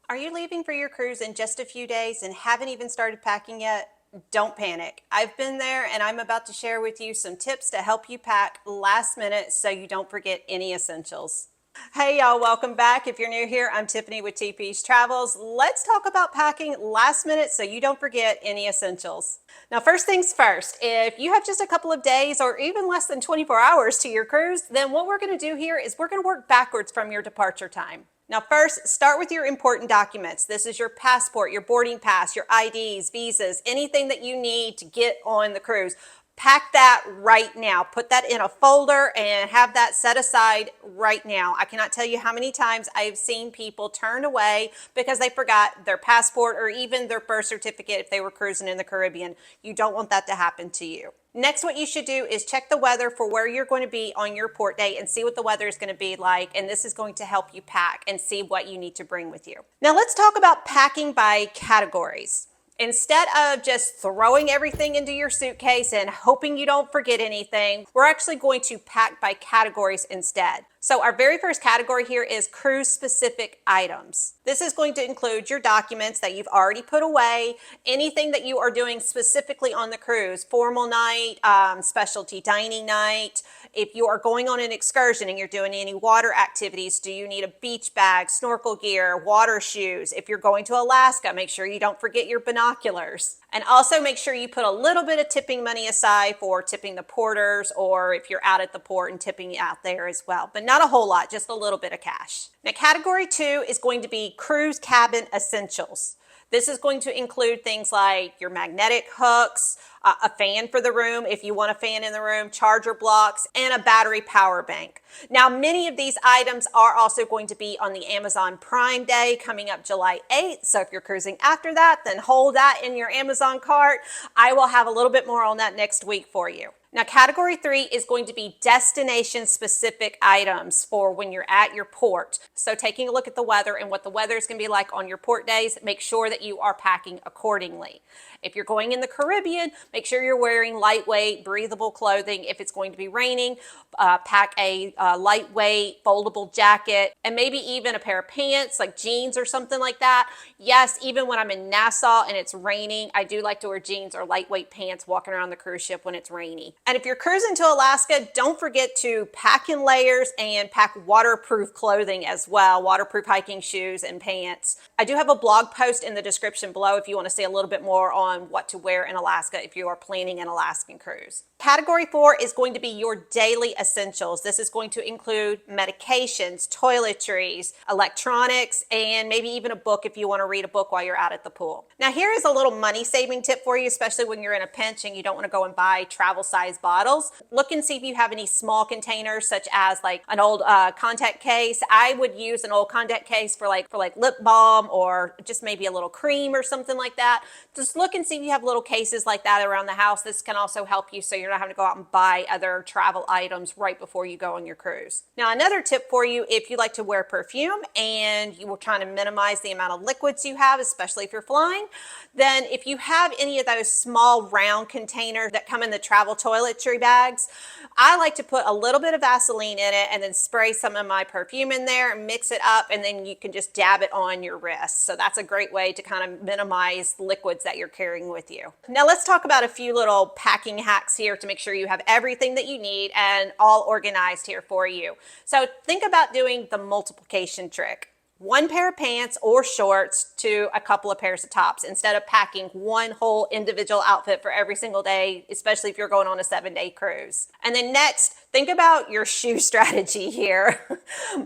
Are you leaving for your cruise in just a few days and haven't even started packing yet? Don't panic. I've been there and I'm about to share with you some tips to help you pack last minute so you don't forget any essentials. Hey y'all, welcome back. If you're new here, I'm Tiffany with TP's Travels. Let's talk about packing last minute so you don't forget any essentials. Now, first things first, if you have just a couple of days or even less than 24 hours to your cruise, then what we're going to do here is we're going to work backwards from your departure time. Now, first, start with your important documents. This is your passport, your boarding pass, your IDs, visas, anything that you need to get on the cruise. Pack that right now. Put that in a folder and have that set aside right now. I cannot tell you how many times I've seen people turn away because they forgot their passport or even their birth certificate if they were cruising in the Caribbean. You don't want that to happen to you. Next, what you should do is check the weather for where you're going to be on your port day and see what the weather is going to be like. And this is going to help you pack and see what you need to bring with you. Now, let's talk about packing by categories. Instead of just throwing everything into your suitcase and hoping you don't forget anything, we're actually going to pack by categories instead. So our very first category here is cruise specific items. This is going to include your documents that you've already put away, anything that you are doing specifically on the cruise, formal night, specialty dining night. If you are going on an excursion and you're doing any water activities, do you need a beach bag, snorkel gear, water shoes? If you're going to Alaska, make sure you don't forget your binoculars. And also make sure you put a little bit of tipping money aside for tipping the porters or if you're out at the port and tipping out there as well. But not a whole lot, just a little bit of cash. Now, category 2 is going to be cruise cabin essentials. This is going to include things like your magnetic hooks, a fan for the room if you want a fan in the room, charger blocks, and a battery power bank. Now, many of these items are also going to be on the Amazon Prime Day coming up July 8th. So if you're cruising after that, then hold that in your Amazon cart. I will have a little bit more on that next week for you. Now, category 3 is going to be destination specific items for when you're at your port. So taking a look at the weather and what the weather is going to be like on your port days, make sure that you are packing accordingly. If you're going in the Caribbean, make sure you're wearing lightweight, breathable clothing. If it's going to be raining, pack a lightweight, foldable jacket, and maybe even a pair of pants, like jeans or something like that. Yes, even when I'm in Nassau and it's raining, I do like to wear jeans or lightweight pants walking around the cruise ship when it's rainy. And if you're cruising to Alaska, don't forget to pack in layers and pack waterproof clothing as well, waterproof hiking shoes and pants. I do have a blog post in the description below if you want to see a little bit more on what to wear in Alaska if you are planning an Alaskan cruise. Category 4 is going to be your daily essentials. This is going to include medications, toiletries, electronics, and maybe even a book if you want to read a book while you're out at the pool. Now, here is a little money saving tip for you, especially when you're in a pinch and you don't want to go and buy travel size bottles. Look and see if you have any small containers, such as like an old contact case. I would use an old contact case for like lip balm or just maybe a little cream or something like that. Just look and see if you have little cases like that around the house. This can also help you so you're not having to go out and buy other travel items right before you go on your cruise. Now, another tip for you, if you like to wear perfume and you were trying to minimize the amount of liquids you have, especially if you're flying, then if you have any of those small round containers that come in the travel toiletry bags, I like to put a little bit of Vaseline in it and then spray some of my perfume in there and mix it up, and then you can just dab it on your wrist. So that's a great way to kind of minimize liquids that you're carrying with you. Now, let's talk about a few little packing hacks here to make sure you have everything that you need and all organized here for you. So think about doing the multiplication trick. One pair of pants or shorts to a couple of pairs of tops instead of packing one whole individual outfit for every single day, especially if you're going on a 7-day cruise. And then next, think about your shoe strategy here.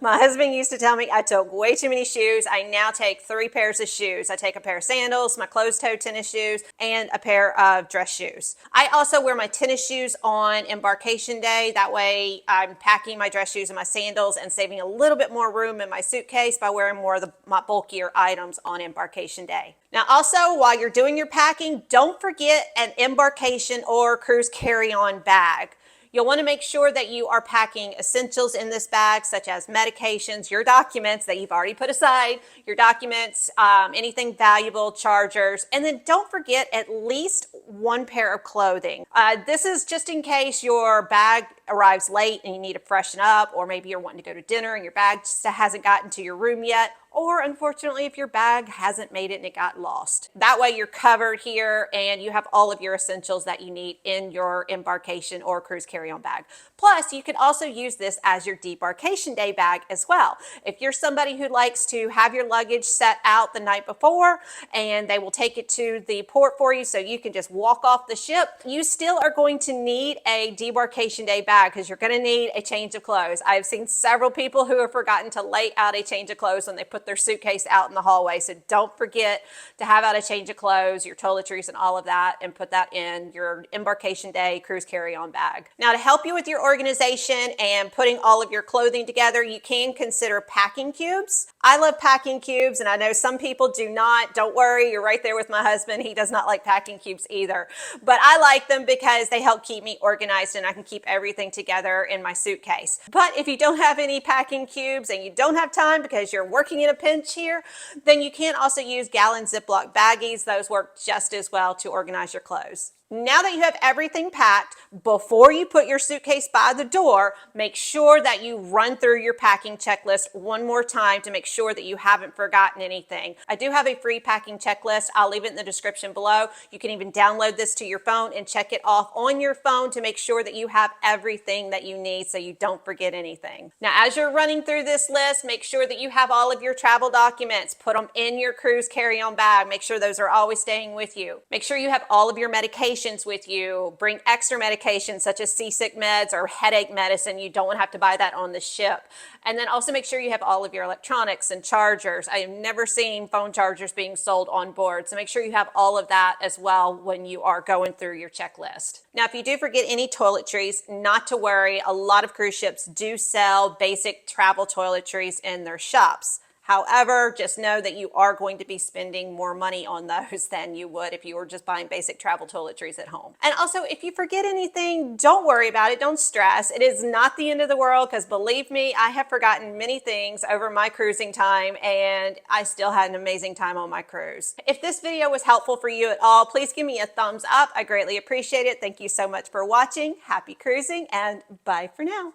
My husband used to tell me I took way too many shoes. I now take 3 pairs of shoes. I take a pair of sandals, my closed-toe tennis shoes, and a pair of dress shoes. I also wear my tennis shoes on Embarkation Day. That way I'm packing my dress shoes and my sandals and saving a little bit more room in my suitcase by wearing more of my bulkier items on Embarkation Day. Now, also, while you're doing your packing, don't forget an embarkation or cruise carry-on bag. You'll want to make sure that you are packing essentials in this bag, such as medications, your documents that you've already put aside, your documents, anything valuable, chargers, and then don't forget at least one pair of clothing. This is just in case your bag arrives late and you need to freshen up, or maybe you're wanting to go to dinner and your bag just hasn't gotten to your room yet. or unfortunately if your bag hasn't made it and it got lost. That way you're covered here and you have all of your essentials that you need in your embarkation or cruise carry-on bag. Plus, you can also use this as your debarkation day bag as well. If you're somebody who likes to have your luggage set out the night before and they will take it to the port for you so you can just walk off the ship, you still are going to need a debarkation day bag because you're going to need a change of clothes. I've seen several people who have forgotten to lay out a change of clothes when they put their suitcase out in the hallway. So don't forget to have out a change of clothes, your toiletries and all of that, and put that in your embarkation day cruise carry-on bag. Now, to help you with your organization and putting all of your clothing together, you can consider packing cubes. I love packing cubes, and I know some people do not. Don't worry, you're right there with my husband. He does not like packing cubes either. But I like them because they help keep me organized and I can keep everything together in my suitcase. But if you don't have any packing cubes and you don't have time because you're working in a pinch here, then you can also use gallon Ziploc baggies. Those work just as well to organize your clothes. Now that you have everything packed, before you put your suitcase by the door, make sure that you run through your packing checklist one more time to make sure that you haven't forgotten anything. I do have a free packing checklist. I'll leave it in the description below. You can even download this to your phone and check it off on your phone to make sure that you have everything that you need so you don't forget anything. Now, as you're running through this list, make sure that you have all of your travel documents. Put them in your cruise carry-on bag. Make sure those are always staying with you. Make sure you have all of your medications with you. Bring extra medications such as seasick meds or headache medicine. You don't want to have to buy that on the ship. And then also make sure you have all of your electronics and chargers. I have never seen phone chargers being sold on board, so make sure you have all of that as well when you are going through your checklist. Now, if you do forget any toiletries, not to worry. A lot of cruise ships do sell basic travel toiletries in their shops. However, just know that you are going to be spending more money on those than you would if you were just buying basic travel toiletries at home. And also, if you forget anything, don't worry about it. Don't stress. It is not the end of the world because believe me, I have forgotten many things over my cruising time and I still had an amazing time on my cruise. If this video was helpful for you at all, please give me a thumbs up. I greatly appreciate it. Thank you so much for watching. Happy cruising and bye for now.